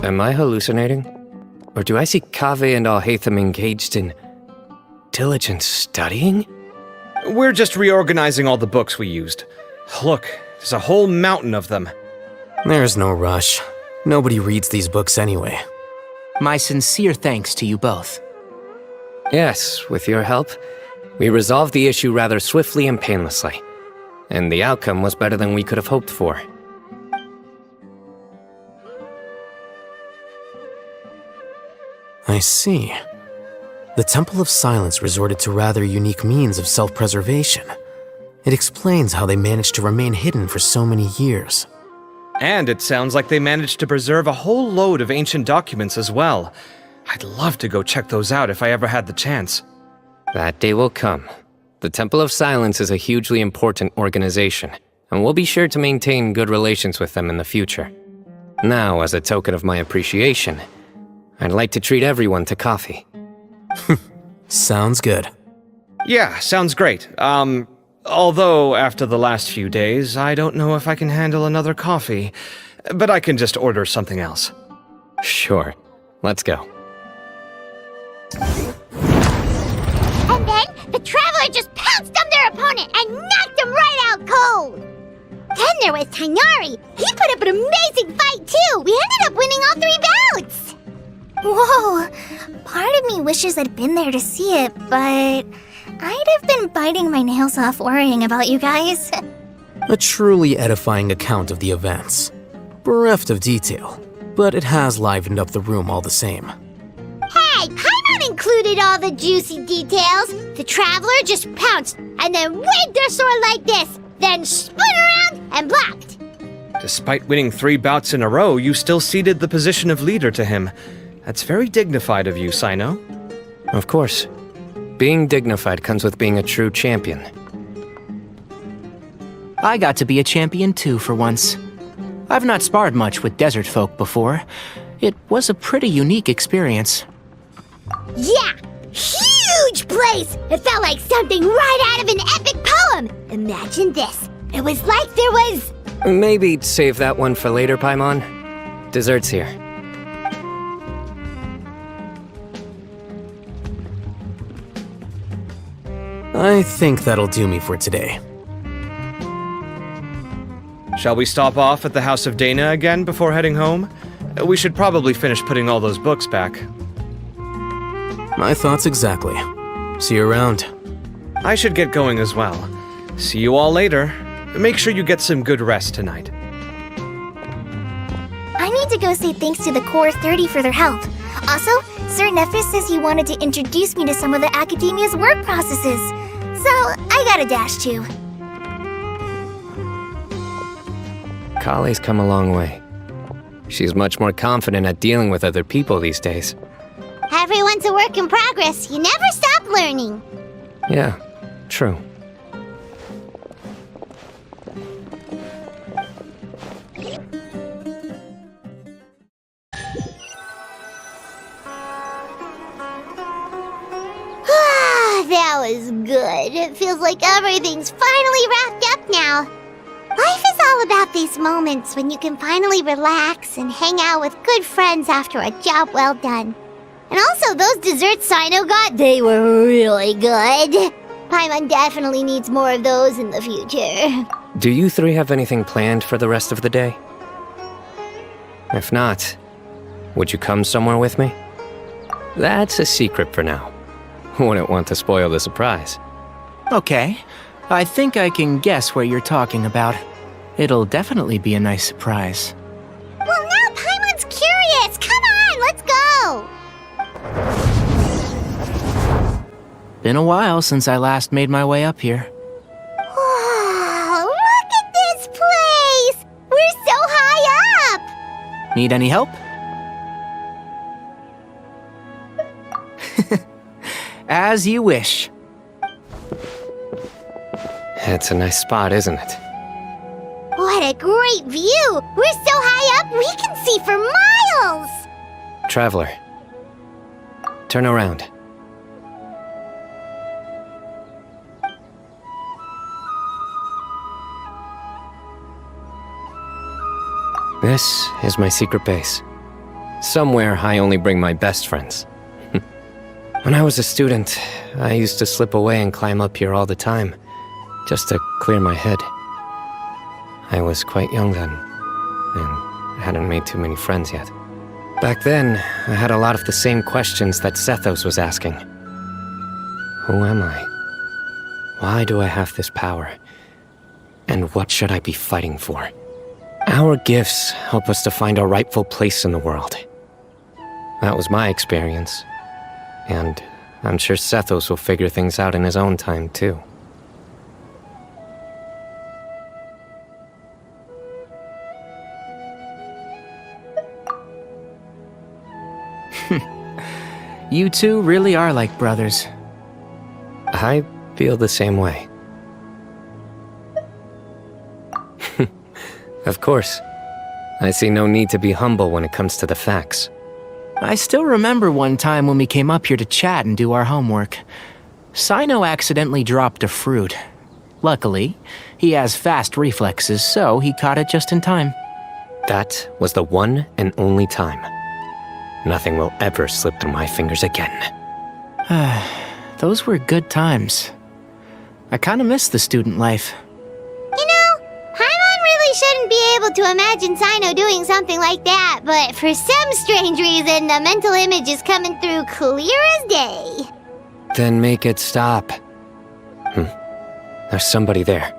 Am I hallucinating? Or do I see Kaveh and Alhaitham engaged in diligent studying? We're just reorganizing all the books we used. Look, there's a whole mountain of them. There's no rush. Nobody reads these books anyway. My sincere thanks to you both. Yes, with your help, we resolved the issue rather swiftly and painlessly. And the outcome was better than we could have hoped for. I see. The Temple of Silence resorted to rather unique means of self-preservation. It explains how they managed to remain hidden for so many years. And it sounds like they managed to preserve a whole load of ancient documents as well. I'd love to go check those out if I ever had the chance. That day will come. The Temple of Silence is a hugely important organization, and we'll be sure to maintain good relations with them in the future. Now, as a token of my appreciation, I'd like to treat everyone to coffee. Sounds good. Yeah, sounds great. Although after the last few days, I don't know if I can handle another coffee. But I can just order something else. Sure. Let's go. And then, the Traveler just pounced on their opponent and knocked him right out cold! Then there was Tighnari. He put up an amazing fight, too! We ended up winning all 3 bouts! Whoa! Part of me wishes I'd been there to see it, but I'd have been biting my nails off worrying about you guys. A truly edifying account of the events. Bereft of detail, but it has livened up the room all the same. Hey, Paimon included all the juicy details. The Traveler just pounced and then waved their sword like this, then spun around and blocked. Despite winning 3 bouts in a row, you still ceded the position of leader to him. That's very dignified of you, Cyno. Of course. Being dignified comes with being a true champion. I got to be a champion too for once. I've not sparred much with desert folk before. It was a pretty unique experience. Yeah! Huge place! It felt like something right out of an epic poem! Imagine this. It was like there was... Maybe save that one for later, Paimon. Dessert's here. I think that'll do me for today. Shall we stop off at the House of Dana again before heading home? We should probably finish putting all those books back. My thoughts exactly. See you around. I should get going as well. See you all later. Make sure you get some good rest tonight. I need to go say thanks to the Core 30 for their help. Also, Sir Nephis says he wanted to introduce me to some of the Academia's work processes. So, I gotta dash too. Kale's come a long way. She's much more confident at dealing with other people these days. Everyone's a work in progress. You never stop learning. Yeah, true. That was good. It feels like everything's finally wrapped up now. Life is all about these moments when you can finally relax and hang out with good friends after a job well done. And also, those desserts Cyno got, they were really good. Paimon definitely needs more of those in the future. Do you 3 have anything planned for the rest of the day? If not, would you come somewhere with me? That's a secret for now. Wouldn't want to spoil the surprise. Okay, I think I can guess what you're talking about. It'll definitely be a nice surprise. Well, now Paimon's curious. Come on, let's go. Been a while since I last made my way up here. Wow, look at this place. We're so high up. Need any help? As you wish. It's a nice spot, isn't it? What a great view! We're so high up, we can see for miles! Traveler, turn around. This is my secret base. Somewhere I only bring my best friends. When I was a student, I used to slip away and climb up here all the time, just to clear my head. I was quite young then, and hadn't made too many friends yet. Back then, I had a lot of the same questions that Sethos was asking. Who am I? Why do I have this power? And what should I be fighting for? Our gifts help us to find our rightful place in the world. That was my experience. And I'm sure Sethos will figure things out in his own time, too. You two really are like brothers. I feel the same way. Of course. I see no need to be humble when it comes to the facts. I still remember one time when we came up here to chat and do our homework. Cyno accidentally dropped a fruit. Luckily, he has fast reflexes, so he caught it just in time. That was the one and only time. Nothing will ever slip through my fingers again. Those were good times. I kinda miss the student life. You know, Paimon really shouldn't be able to imagine Cyno doing something like that, but for some strange reason, the mental image is coming through clear as day. Then make it stop. There's somebody there.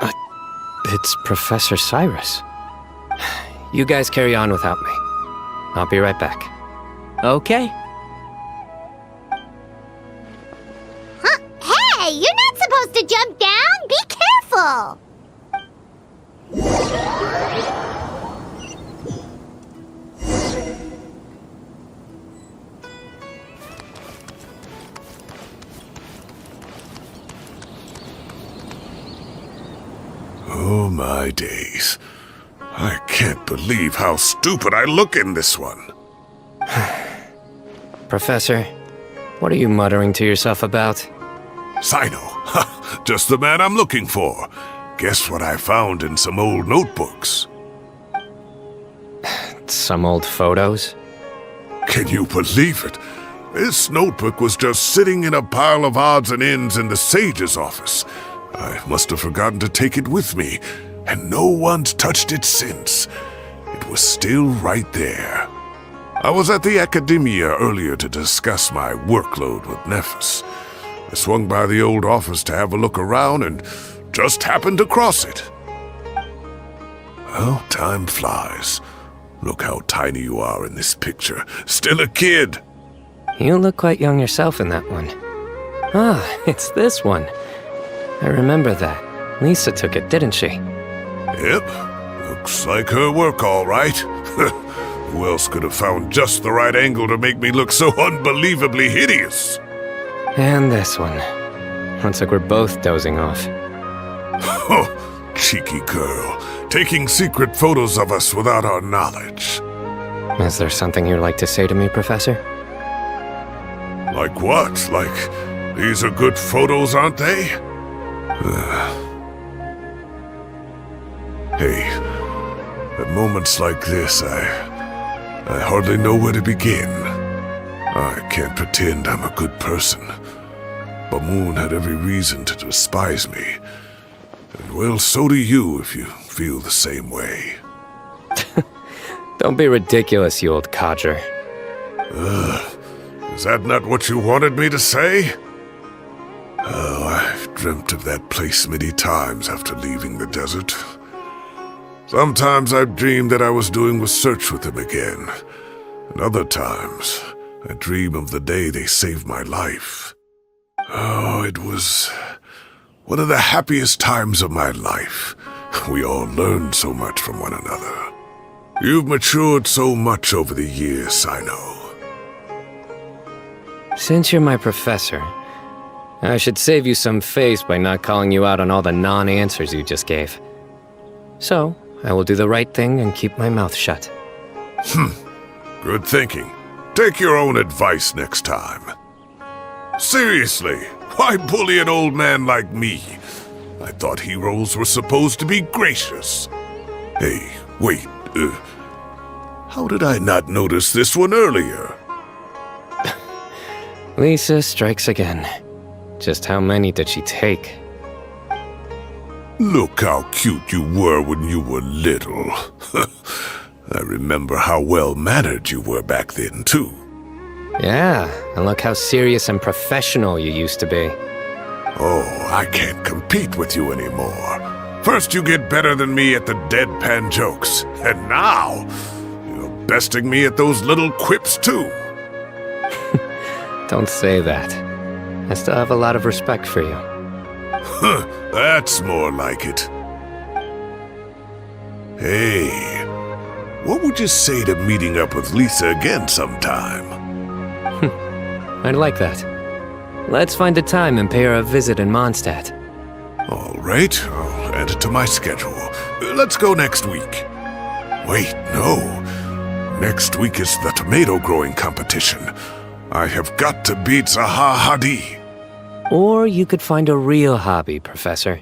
It's Professor Cyrus. You guys carry on without me. I'll be right back. Okay. Huh? Hey, you're not supposed to jump down! Be careful! Oh my days. I can't believe how stupid I look in this one. Professor, what are you muttering to yourself about? Cyno, just the man I'm looking for. Guess what I found in some old notebooks? Some old photos? Can you believe it? This notebook was just sitting in a pile of odds and ends in the sage's office. I must have forgotten to take it with me, and no one's touched it since. It was still right there. I was at the Academia earlier to discuss my workload with Nephis. I swung by the old office to have a look around and just happened to cross it. Well, time flies. Look how tiny you are in this picture. Still a kid. You look quite young yourself in that one. Ah, it's this one. I remember that. Lisa took it, didn't she? Yep. Looks like her work, all right. Who else could have found just the right angle to make me look so unbelievably hideous? And this one. Looks like we're both dozing off. Oh, cheeky girl. Taking secret photos of us without our knowledge. Is there something you'd like to say to me, Professor? Like what? Like, these are good photos, aren't they? Hey, at moments like this, I hardly know where to begin. I can't pretend I'm a good person. Bamoon had every reason to despise me. And well, so do you if you feel the same way. Don't be ridiculous, you old codger. Is that not what you wanted me to say? Oh, I've dreamt of that place many times after leaving the desert. Sometimes I've dreamed that I was doing a search with them again. And other times, I dream of the day they saved my life. Oh, it was one of the happiest times of my life. We all learned so much from one another. You've matured so much over the years, Cyno. Since you're my professor, I should save you some face by not calling you out on all the non-answers you just gave. So, I will do the right thing and keep my mouth shut. Good thinking. Take your own advice next time. Seriously, why bully an old man like me? I thought heroes were supposed to be gracious. Hey, wait, How did I not notice this one earlier? Lisa strikes again. Just how many did she take? Look how cute you were when you were little. I remember how well-mannered you were back then, too. Yeah, and look how serious and professional you used to be. Oh, I can't compete with you anymore. First you get better than me at the deadpan jokes, and now you're besting me at those little quips, too. Don't say that. I still have a lot of respect for you. Huh, that's more like it. Hey, what would you say to meeting up with Lisa again sometime? I'd like that. Let's find a time and pay her a visit in Mondstadt. All right, I'll add it to my schedule. Let's go next week. Wait, no. Next week is the tomato growing competition. I have got to beat Zaha Hadid. Or you could find a real hobby, Professor.